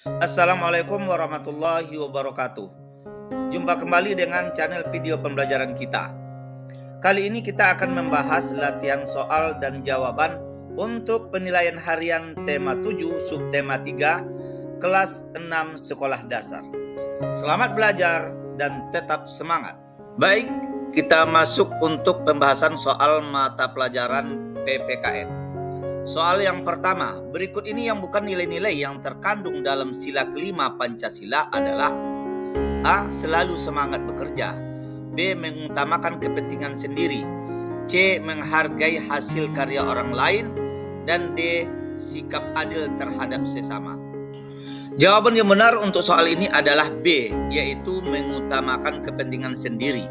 Assalamualaikum warahmatullahi wabarakatuh. Jumpa kembali dengan channel video pembelajaran kita. Kali ini kita akan membahas latihan soal dan jawaban untuk penilaian harian tema 7 subtema 3 kelas 6 sekolah dasar. Selamat belajar dan tetap semangat. Baik, kita masuk untuk pembahasan soal mata pelajaran PPKN. Soal yang pertama, berikut ini yang bukan nilai-nilai yang terkandung dalam sila kelima Pancasila adalah A. Selalu semangat bekerja, B. Mengutamakan kepentingan sendiri, C. Menghargai hasil karya orang lain, dan D. Sikap adil terhadap sesama. Jawaban yang benar untuk soal ini adalah B, yaitu mengutamakan kepentingan sendiri.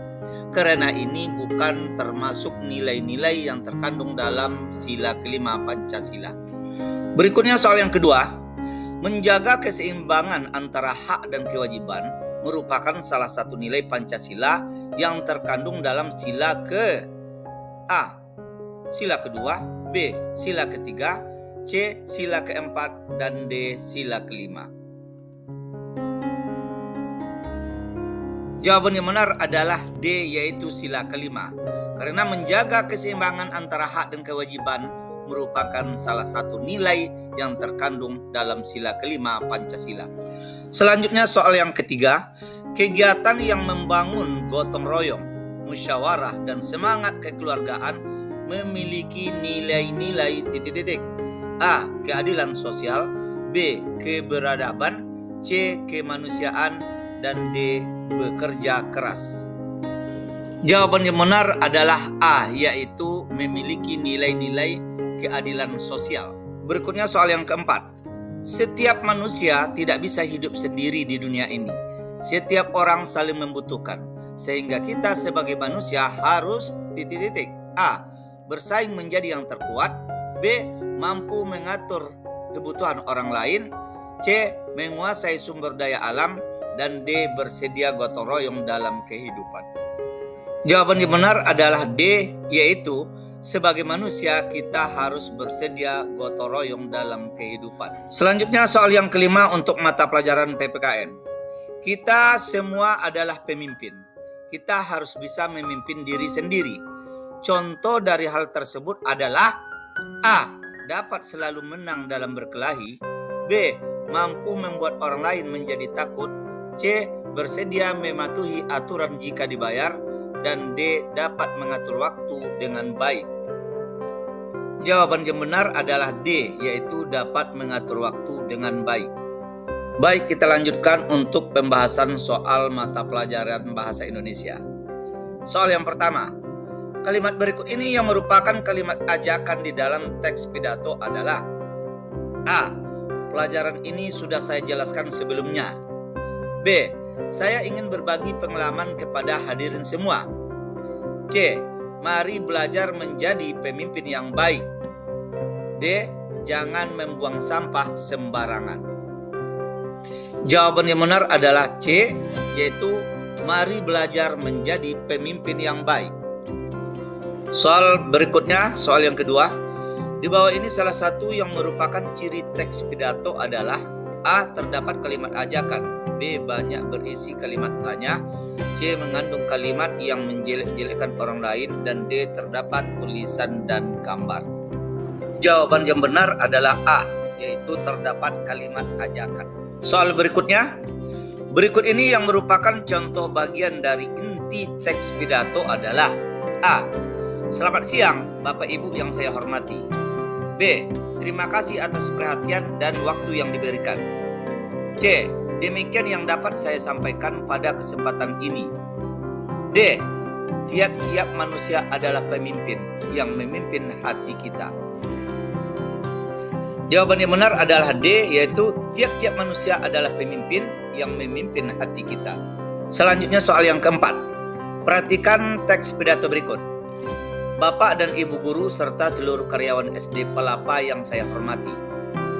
Karena ini bukan termasuk nilai-nilai yang terkandung dalam sila kelima Pancasila. Berikutnya soal yang kedua, menjaga keseimbangan antara hak dan kewajiban merupakan salah satu nilai Pancasila yang terkandung dalam sila ke A. Sila kedua, B. Sila ketiga, C. Sila keempat, dan D. Sila kelima. Jawaban yang benar adalah D, yaitu sila kelima. Karena menjaga keseimbangan antara hak dan kewajiban merupakan salah satu nilai yang terkandung dalam sila kelima Pancasila. Selanjutnya soal yang ketiga, kegiatan yang membangun gotong royong, musyawarah, dan semangat kekeluargaan memiliki nilai-nilai titik-titik. A. Keadilan sosial, B. Keberadaban, C. Kemanusiaan, dan D. Bekerja keras. Jawaban yang benar adalah A, yaitu memiliki nilai-nilai keadilan sosial. Berikutnya soal yang keempat. Setiap manusia tidak bisa hidup sendiri di dunia ini. Setiap orang saling membutuhkan. Sehingga kita sebagai manusia harus titik-titik. A. Bersaing menjadi yang terkuat. B. Mampu mengatur kebutuhan orang lain. C. Menguasai sumber daya alam. Dan D. Bersedia gotong royong dalam kehidupan. Jawaban yang benar adalah D, yaitu sebagai manusia kita harus bersedia gotong royong dalam kehidupan. Selanjutnya soal yang kelima untuk mata pelajaran PPKN. Kita semua adalah pemimpin. Kita harus bisa memimpin diri sendiri. Contoh dari hal tersebut adalah A. Dapat selalu menang dalam berkelahi. B. Mampu membuat orang lain menjadi takut. C. Bersedia mematuhi aturan jika dibayar. Dan D. Dapat mengatur waktu dengan baik. Jawaban yang benar adalah D, yaitu dapat mengatur waktu dengan baik. Baik, kita lanjutkan untuk pembahasan soal mata pelajaran bahasa Indonesia. Soal yang pertama, kalimat berikut ini yang merupakan kalimat ajakan di dalam teks pidato adalah A. Pelajaran ini sudah saya jelaskan sebelumnya. B. Saya ingin berbagi pengalaman kepada hadirin semua. C. Mari belajar menjadi pemimpin yang baik. D. Jangan membuang sampah sembarangan. Jawaban yang benar adalah C, yaitu mari belajar menjadi pemimpin yang baik. Soal berikutnya, soal yang kedua. Di bawah ini salah satu yang merupakan ciri teks pidato adalah A. Terdapat kalimat ajakan. B. Banyak berisi kalimat tanya. C. Mengandung kalimat yang menjelek-jelekkan orang lain. Dan D. Terdapat tulisan dan gambar. Jawaban yang benar adalah A, yaitu terdapat kalimat ajakan. Soal berikutnya. Berikut ini yang merupakan contoh bagian dari inti teks pidato adalah A. Selamat siang Bapak Ibu yang saya hormati. B. Terima kasih atas perhatian dan waktu yang diberikan. C. Demikian yang dapat saya sampaikan pada kesempatan ini. D. Tiap-tiap manusia adalah pemimpin yang memimpin hati kita. Jawaban yang benar adalah D, yaitu tiap-tiap manusia adalah pemimpin yang memimpin hati kita. Selanjutnya soal yang keempat. Perhatikan teks pidato berikut. Bapak dan Ibu guru serta seluruh karyawan SD Palapa yang saya hormati.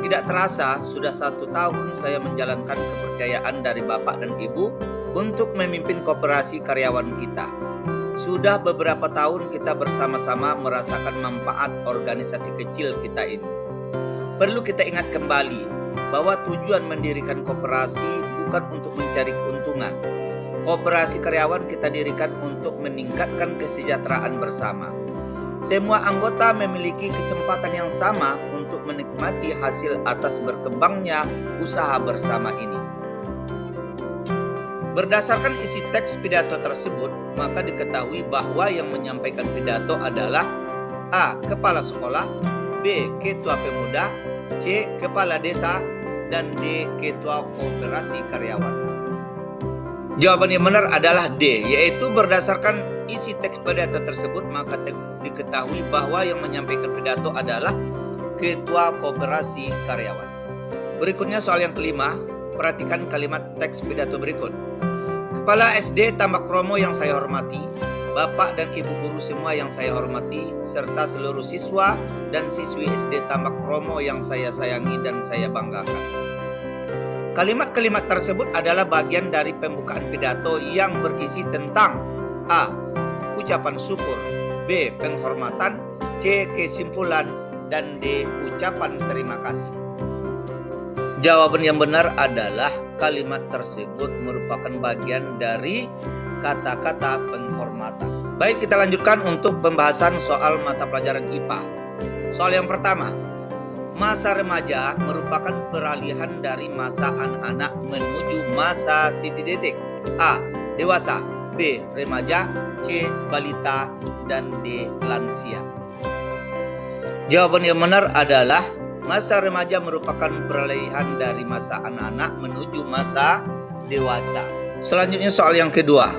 Tidak terasa sudah 1 tahun saya menjalankan kepercayaan dari Bapak dan Ibu untuk memimpin koperasi karyawan kita. Sudah beberapa tahun kita bersama-sama merasakan manfaat organisasi kecil kita ini. Perlu kita ingat kembali bahwa tujuan mendirikan koperasi bukan untuk mencari keuntungan. Koperasi karyawan kita dirikan untuk meningkatkan kesejahteraan bersama. Semua anggota memiliki kesempatan yang sama untuk menikmati hasil atas berkembangnya usaha bersama ini. Berdasarkan isi teks pidato tersebut, maka diketahui bahwa yang menyampaikan pidato adalah A. Kepala sekolah, B. Ketua pemuda, C. Kepala desa, dan D. Ketua koperasi karyawan. Jawaban yang benar adalah D, yaitu berdasarkan isi teks pidato tersebut, maka diketahui bahwa yang menyampaikan pidato adalah Ketua koperasi karyawan. Berikutnya soal yang kelima, perhatikan kalimat teks pidato berikut. Kepala SD Tambak Romo yang saya hormati, Bapak dan Ibu guru semua yang saya hormati, serta seluruh siswa dan siswi SD Tambak Romo yang saya sayangi dan saya banggakan. Kalimat-kalimat tersebut adalah bagian dari pembukaan pidato yang berisi tentang A. Ucapan syukur, B. Penghormatan, C. Kesimpulan, dan D. Ucapan terima kasih. Jawaban yang benar adalah kalimat tersebut merupakan bagian dari kata-kata penghormatan. Baik, kita lanjutkan untuk pembahasan soal mata pelajaran IPA. Soal yang pertama, masa remaja merupakan peralihan dari masa anak-anak menuju masa titik-titik. A. Dewasa, B. Remaja, C. Balita, dan D. Lansia. Jawaban yang benar adalah masa remaja merupakan peralihan dari masa anak-anak menuju masa dewasa. Selanjutnya soal yang kedua.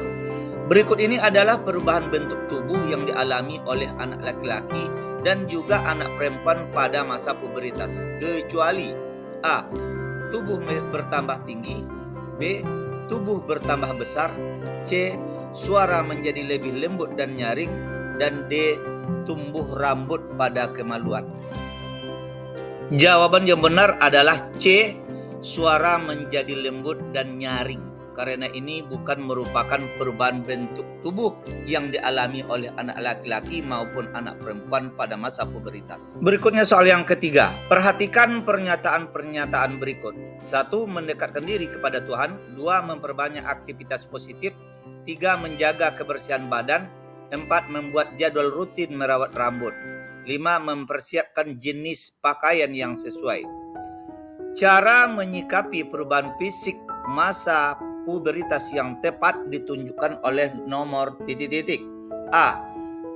Berikut ini adalah perubahan bentuk tubuh yang dialami oleh anak laki-laki dan juga anak perempuan pada masa pubertas, kecuali A. Tubuh bertambah tinggi, B. Tubuh bertambah besar, C. Suara menjadi lebih lembut dan nyaring, dan D. Tumbuh rambut pada kemaluan. Jawaban yang benar adalah C. Suara menjadi lembut dan nyaring. Karena ini bukan merupakan perubahan bentuk tubuh yang dialami oleh anak laki-laki maupun anak perempuan pada masa pubertas. Berikutnya soal yang ketiga. Perhatikan pernyataan-pernyataan berikut. 1. Mendekatkan diri kepada Tuhan. 2. Memperbanyak aktivitas positif. 3. Menjaga kebersihan badan. 4. Membuat jadwal rutin merawat rambut. 5. Mempersiapkan jenis pakaian yang sesuai. Cara menyikapi perubahan fisik masa pubertas yang tepat ditunjukkan oleh nomor titik-titik. A.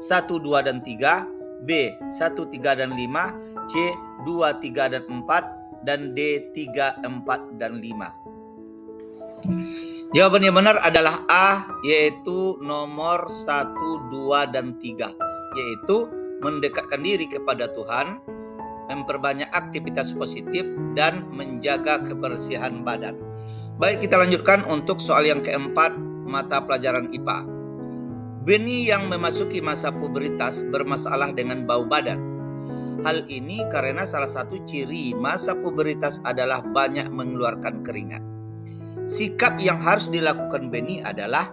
1, 2, dan 3, B. 1, 3, dan 5, C. 2, 3, dan 4, dan D. 3, 4, dan 5. Jawaban yang benar adalah A, yaitu nomor 1, 2, dan 3, yaitu mendekatkan diri kepada Tuhan, memperbanyak aktivitas positif, dan menjaga kebersihan badan. Baik, kita lanjutkan untuk soal yang keempat, mata pelajaran IPA. Beni yang memasuki masa pubertas bermasalah dengan bau badan. Hal ini karena salah satu ciri masa pubertas adalah banyak mengeluarkan keringat. Sikap yang harus dilakukan Beni adalah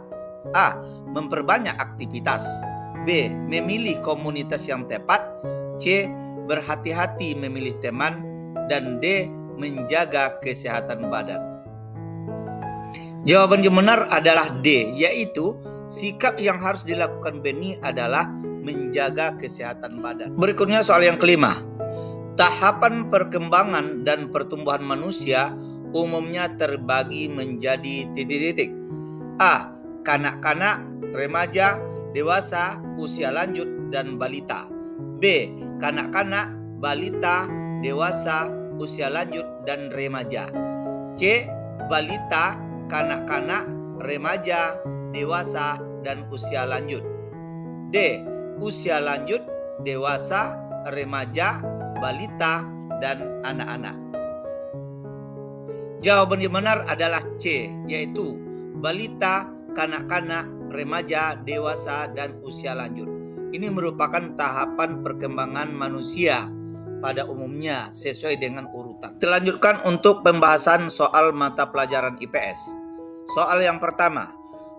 A. Memperbanyak aktivitas, B. Memilih komunitas yang tepat, C. Berhati-hati memilih teman, dan D. Menjaga kesehatan badan. Jawaban yang benar adalah D, yaitu sikap yang harus dilakukan Beni adalah menjaga kesehatan badan. Berikutnya soal yang kelima. Tahapan perkembangan dan pertumbuhan manusia umumnya terbagi menjadi titik-titik. A. Kanak-kanak, remaja, dewasa, usia lanjut, dan balita. B. Kanak-kanak, balita, dewasa, usia lanjut, dan remaja. C. Balita, kanak-kanak, remaja, dewasa, dan usia lanjut. D. Usia lanjut, dewasa, remaja, balita, dan anak-anak. Jawaban yang benar adalah C, yaitu balita, kanak-kanak, remaja, dewasa, dan usia lanjut. Ini merupakan tahapan perkembangan manusia pada umumnya sesuai dengan urutan. Kita lanjutkan untuk pembahasan soal mata pelajaran IPS. Soal yang pertama,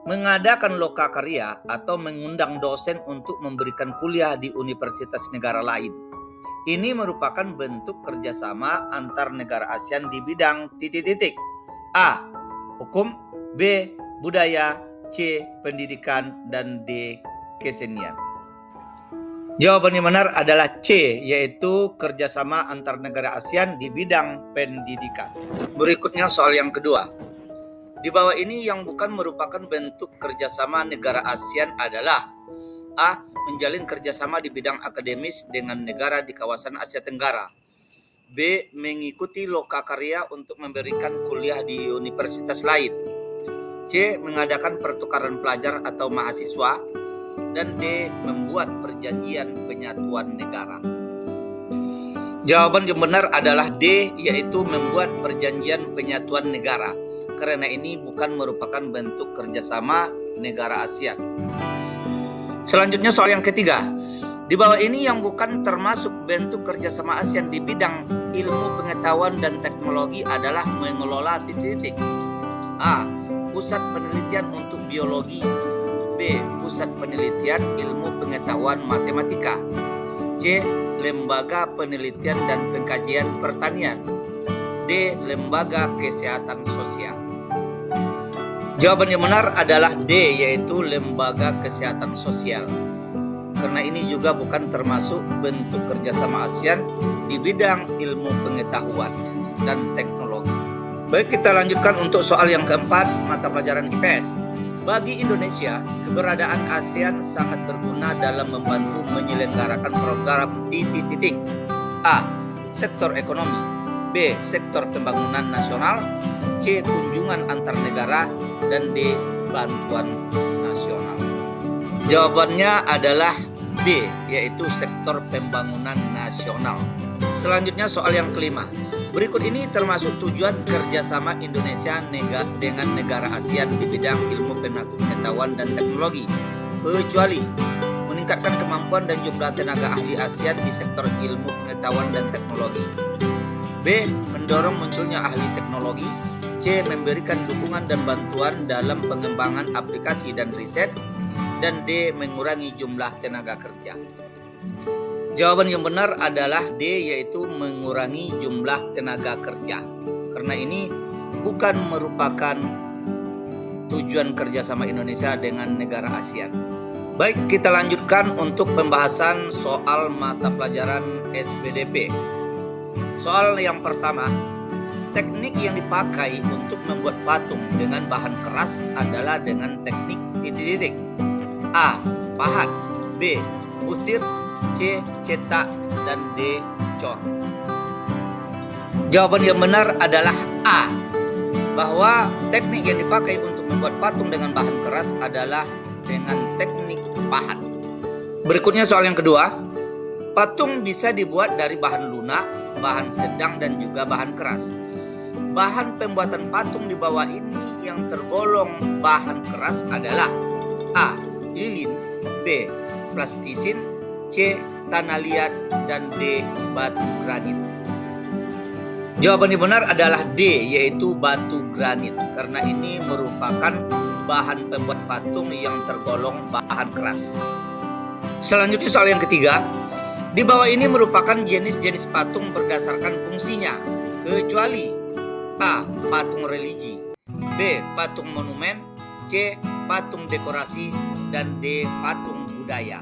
mengadakan lokakarya atau mengundang dosen untuk memberikan kuliah di universitas negara lain. Ini merupakan bentuk kerjasama antar negara ASEAN di bidang titik-titik. A. Hukum, B. Budaya, C. Pendidikan, dan D. Kesenian. Jawaban yang benar adalah C, yaitu kerjasama antar negara ASEAN di bidang pendidikan. Berikutnya soal yang kedua. Di bawah ini yang bukan merupakan bentuk kerjasama negara ASEAN adalah A. Menjalin kerjasama di bidang akademis dengan negara di kawasan Asia Tenggara. B. Mengikuti lokakarya untuk memberikan kuliah di universitas lain. C. Mengadakan pertukaran pelajar atau mahasiswa. Dan D. Membuat perjanjian penyatuan negara. Jawaban yang benar adalah D, yaitu membuat perjanjian penyatuan negara. Karena ini bukan merupakan bentuk kerjasama negara ASEAN. Selanjutnya soal yang ketiga. Di bawah ini yang bukan termasuk bentuk kerjasama ASEAN di bidang ilmu pengetahuan dan teknologi adalah mengelola titik-titik. A. Pusat penelitian untuk biologi. B. Pusat penelitian ilmu pengetahuan matematika. C. Lembaga penelitian dan pengkajian pertanian. D. Lembaga kesehatan sosial. Jawaban yang benar adalah D, yaitu lembaga kesehatan sosial. Karena ini juga bukan termasuk bentuk kerjasama ASEAN di bidang ilmu pengetahuan dan teknologi. Baik, kita lanjutkan untuk soal yang keempat, mata pelajaran IPS. Bagi Indonesia, keberadaan ASEAN sangat berguna dalam membantu menyelenggarakan program titik-titik. A. Sektor ekonomi. B. Sektor pembangunan nasional. C. Kunjungan antar negara. Dan D. Bantuan nasional. Jawabannya adalah B, yaitu sektor pembangunan nasional. Selanjutnya soal yang kelima. Berikut ini termasuk tujuan kerjasama Indonesia dengan negara ASEAN di bidang ilmu pengetahuan dan teknologi, kecuali meningkatkan kemampuan dan jumlah tenaga ahli ASEAN di sektor ilmu pengetahuan dan teknologi. B. Mendorong munculnya ahli teknologi. C. Memberikan dukungan dan bantuan dalam pengembangan aplikasi dan riset. Dan D. Mengurangi jumlah tenaga kerja. Jawaban yang benar adalah D, yaitu mengurangi jumlah tenaga kerja. Karena ini bukan merupakan tujuan kerjasama Indonesia dengan negara ASEAN. Baik, kita lanjutkan untuk pembahasan soal mata pelajaran SPDP. Soal yang pertama. Teknik yang dipakai untuk membuat patung dengan bahan keras adalah dengan teknik titik-titik. A. Pahat. B. Usir. C. Cetak. Dan D. Cor. Jawaban yang benar adalah A, bahwa teknik yang dipakai untuk membuat patung dengan bahan keras adalah dengan teknik pahat. Berikutnya soal yang kedua. Patung bisa dibuat dari bahan lunak, bahan sedang, dan juga bahan keras. Bahan pembuatan patung di bawah ini yang tergolong bahan keras adalah A. Lilin. B. Plastisin. C. Tanah liat. Dan D. Batu granit. Jawaban yang benar adalah D, yaitu batu granit. Karena ini merupakan bahan pembuat patung yang tergolong bahan keras. Selanjutnya soal yang ketiga. Di bawah ini merupakan jenis-jenis patung berdasarkan fungsinya, kecuali A. Patung religi. B. Patung monumen. C. Patung dekorasi. Dan D. Patung budaya.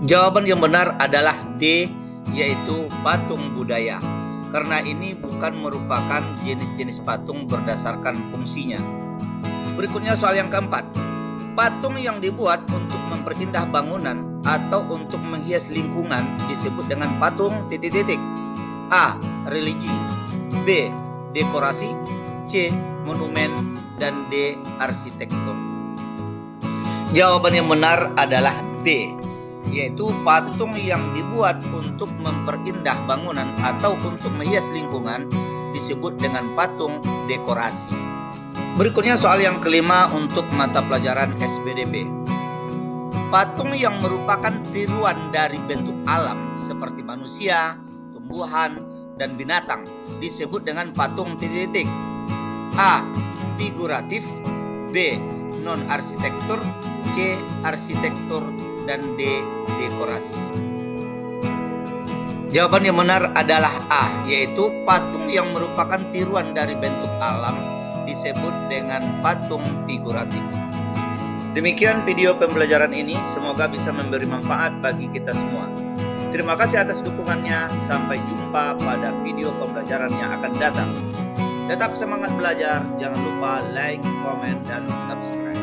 Jawaban yang benar adalah D, yaitu patung budaya. Karena ini bukan merupakan jenis-jenis patung berdasarkan fungsinya. Berikutnya soal yang keempat. Patung yang dibuat untuk memperindah bangunan atau untuk menghias lingkungan disebut dengan patung titik-titik. A. Religi. B. Dekorasi. C. Monumen. Dan D. Arsitektur. Jawaban yang benar adalah B, yaitu patung yang dibuat untuk memperindah bangunan atau untuk menghias lingkungan disebut dengan patung dekorasi. Berikutnya soal yang kelima untuk mata pelajaran SPDP. Patung yang merupakan tiruan dari bentuk alam seperti manusia, tumbuhan, dan binatang disebut dengan patung titik-titik. A. Figuratif. B. Non-arsitektur. C. Arsitektur. Dan D. Dekorasi. Jawaban yang benar adalah A, yaitu patung yang merupakan tiruan dari bentuk alam disebut dengan patung figuratif. Demikian video pembelajaran ini, semoga bisa memberi manfaat bagi kita semua. Terima kasih atas dukungannya, sampai jumpa pada video pembelajaran yang akan datang. Tetap semangat belajar, jangan lupa like, komen, dan subscribe.